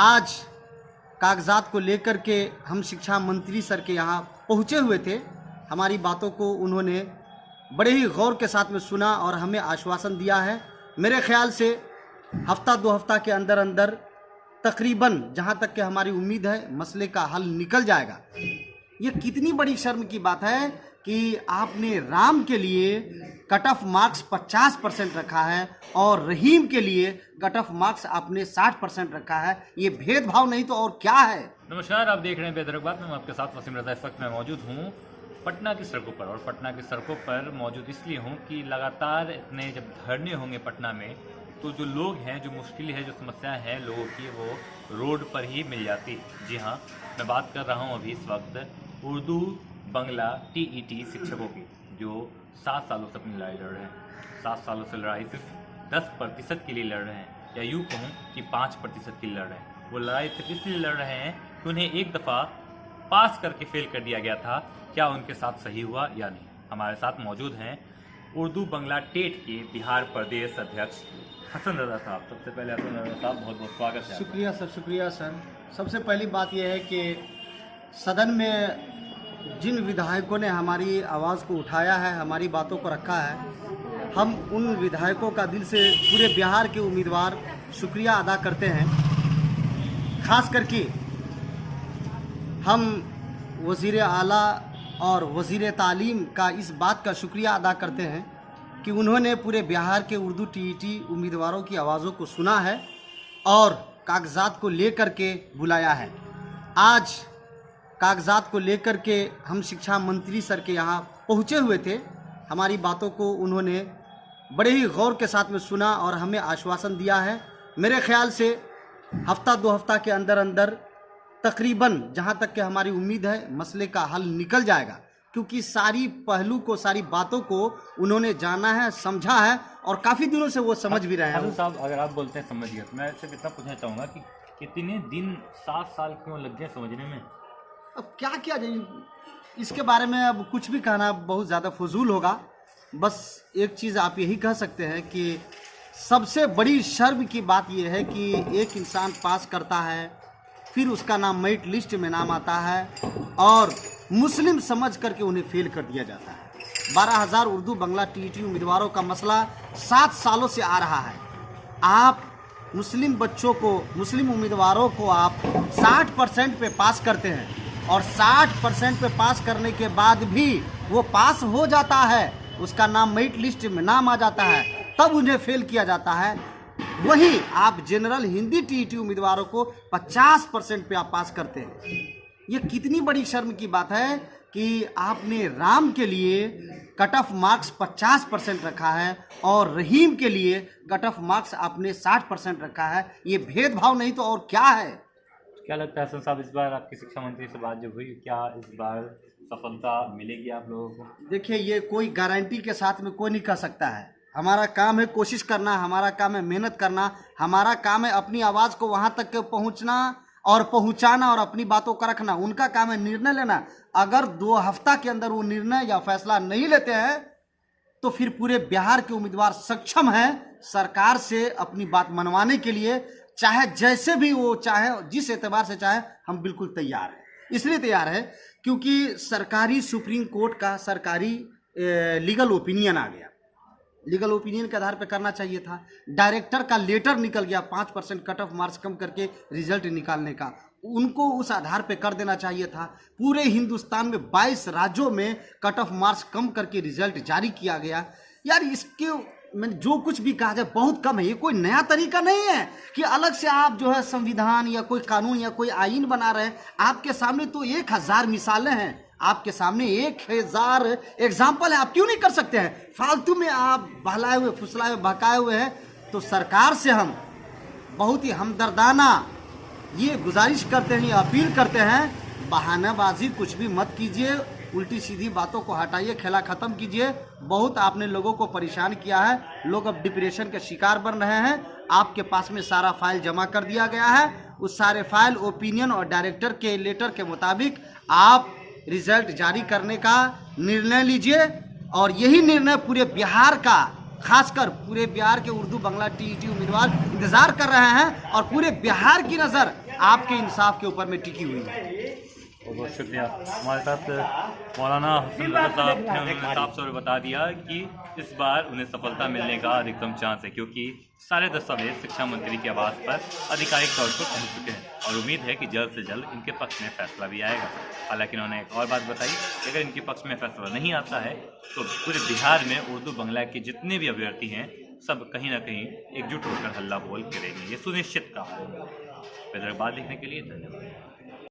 आज कागजात को लेकर के हम शिक्षा मंत्री सर के यहाँ पहुँचे हुए थे। हमारी बातों को उन्होंने बड़े ही गौर के साथ में सुना और हमें आश्वासन दिया है। मेरे ख्याल से हफ्ता 2 हफ्ता के अंदर अंदर तकरीबन, जहाँ तक कि हमारी उम्मीद है, मसले का हल निकल जाएगा। ये कितनी बड़ी शर्म की बात है कि आपने राम के लिए कट ऑफ मार्क्स 50% रखा है और रहीम के लिए कट ऑफ मार्क्स आपने 60% रखा है। ये भेदभाव नहीं तो और क्या है। नमस्कार, आप देख रहे हैं बेदरक बात में। मैं आपके साथ वसीम रजा। इस वक्त मैं मौजूद हूँ पटना की सड़कों पर, और पटना की सड़कों पर मौजूद इसलिए हूँ कि लगातार इतने जब धरने होंगे पटना में, तो जो लोग हैं, जो मुश्किल है, जो समस्याएं हैं लोगों की, वो रोड पर ही मिल जाती। जी हाँ, मैं बात कर रहा हूँ अभी इस वक्त उर्दू बंगला टीईटी शिक्षकों की, जो 7 सालों से अपनी लड़ाई लड़ रहे हैं। 7 सालों से लड़ाई सिर्फ 10% के लिए लड़ रहे हैं, या यूँ कहूँ कि 5% के लिए लड़ रहे हैं। वो लड़ाई सिर्फ इसलिए लड़ रहे हैं कि उन्हें एक दफ़ा पास करके फेल कर दिया गया था। क्या उनके साथ सही हुआ या नहीं? हमारे साथ मौजूद हैं उर्दू बंगला टेट के बिहार प्रदेश अध्यक्ष हसन रजा साहब। सबसे पहले हसन रजा साहब, बहुत बहुत स्वागत है। शुक्रिया सर, शुक्रिया सर। सबसे पहली बात यह है कि सदन में जिन विधायकों ने हमारी आवाज़ को उठाया है, हमारी बातों को रखा है, हम उन विधायकों का दिल से पूरे बिहार के उम्मीदवार शुक्रिया अदा करते हैं। खास करके हम वज़ीर आला और वज़ीर तालीम का इस बात का शुक्रिया अदा करते हैं कि उन्होंने पूरे बिहार के उर्दू टीईटी उम्मीदवारों की आवाज़ों को सुना है और कागजात को लेकर के बुलाया है। आज कागजात को लेकर के हम शिक्षा मंत्री सर के यहाँ पहुँचे हुए थे। हमारी बातों को उन्होंने बड़े ही गौर के साथ में सुना और हमें आश्वासन दिया है। मेरे ख्याल से हफ्ता 2 हफ्ता के अंदर अंदर तकरीबन, जहाँ तक कि हमारी उम्मीद है, मसले का हल निकल जाएगा, क्योंकि सारी पहलू को, सारी बातों को उन्होंने जाना है, समझा है और काफ़ी दिनों से वो समझ भी रहे हैं। हसन साहब, अगर आप बोलते हैं समझ गए, तो मैं सिर्फ इतना पूछना चाहूँगा कि कितने दिन, 7 साल क्यों लग गए समझने में? अब क्या किया जाए, इसके बारे में अब कुछ भी कहना बहुत ज़्यादा फजूल होगा। बस एक चीज़ आप यही कह सकते हैं कि सबसे बड़ी शर्म की बात यह है कि एक इंसान पास करता है, फिर उसका नाम मेरिट लिस्ट में नाम आता है और मुस्लिम समझ करके उन्हें फेल कर दिया जाता है। 12,000 उर्दू बंगला टीईटी उम्मीदवारों का मसला 7 सालों से आ रहा है। आप मुस्लिम बच्चों को, मुस्लिम उम्मीदवारों को आप 60% पे पास करते हैं और 60% पे पास करने के बाद भी वो पास हो जाता है, उसका नाम मेरिट लिस्ट में नाम आ जाता है, तब उन्हें फेल किया जाता है। वही आप जनरल हिंदी टीईटी उम्मीदवारों को 50% पे आप पास करते हैं। ये कितनी बड़ी शर्म की बात है कि आपने राम के लिए कट ऑफ मार्क्स 50% रखा है और रहीम के लिए कट ऑफ मार्क्स आपने 60% रखा है। ये भेदभाव नहीं तो और क्या है। क्या लगता है हसन साहब, इस बार आपकी शिक्षा मंत्री से बात जब हुई, क्या इस बार सफलता मिलेगी आप लोगों को? देखिए, ये कोई गारंटी के साथ में कोई नहीं कह सकता है। हमारा काम है कोशिश करना, हमारा काम है मेहनत करना, हमारा काम है अपनी आवाज़ को वहाँ तक पहुँचना और पहुँचाना और अपनी बातों का रखना। उनका काम है निर्णय लेना। अगर 2 हफ्ता के अंदर वो निर्णय या फैसला नहीं लेते हैं तो फिर पूरे बिहार के उम्मीदवार सक्षम हैं सरकार से अपनी बात मनवाने के लिए, चाहे जैसे भी वो चाहे, जिस एतबार से चाहे, हम बिल्कुल तैयार हैं। इसलिए तैयार है क्योंकि सरकारी सुप्रीम कोर्ट का सरकारी लीगल ओपिनियन आ गया। लीगल ओपिनियन के आधार पे करना चाहिए था। डायरेक्टर का लेटर निकल गया 5% कट ऑफ मार्क्स कम करके रिजल्ट निकालने का, उनको उस आधार पे कर देना चाहिए था। पूरे हिंदुस्तान में 22 राज्यों में कट ऑफ मार्क्स कम करके रिजल्ट जारी किया गया। यार, इसके में जो कुछ भी कहा जाए बहुत कम है। ये कोई नया तरीका नहीं है कि अलग से आप जो है संविधान या कोई कानून या कोई आईन बना रहे हैं। आपके सामने तो 1000 मिसालें हैं, आपके सामने 1000 एग्जाम्पल है। आप क्यों नहीं कर सकते हैं? फालतू में आप बहलाए हुए, फुसलाए हुए, बहकाए हुए हैं। तो सरकार से हम बहुत ही हमदर्दाना ये गुजारिश करते हैं, ये अपील करते हैं, बहानाबाजी कुछ भी मत कीजिए, उल्टी सीधी बातों को हटाइए, खेला ख़त्म कीजिए। बहुत आपने लोगों को परेशान किया है, लोग अब डिप्रेशन के शिकार बन रहे हैं। आपके पास में सारा फाइल जमा कर दिया गया है, उस सारे फाइल, ओपिनियन और डायरेक्टर के लेटर के मुताबिक आप रिजल्ट जारी करने का निर्णय लीजिए। और यही निर्णय पूरे बिहार का, खासकर पूरे बिहार के उर्दू बंगला टीईटी उम्मीदवार इंतजार कर रहे हैं और पूरे बिहार की नज़र आपके इंसाफ के ऊपर में टिकी हुई है। बहुत बहुत शुक्रिया। हमारे साथ मौलाना हुसैन रजा साहब ने उन्होंने साफ तौर पर बता दिया कि इस बार उन्हें सफलता मिलने का अधिकतम चांस है, क्योंकि सारे दस्तावेज शिक्षा मंत्री के आवास पर आधिकारिक तौर पर पहुंच चुके हैं और उम्मीद है कि जल्द से जल्द इनके पक्ष में फैसला भी आएगा। हालांकि उन्होंने एक और बात बताई कि अगर इनके पक्ष में फैसला नहीं आता है तो पूरे बिहार में उर्दू बांग्ला के जितने भी अभ्यर्थी हैं सब कहीं ना कहीं एकजुट होकर हल्ला बोल करेंगे, ये सुनिश्चित कहा है। हैदराबाद देखने के लिए धन्यवाद।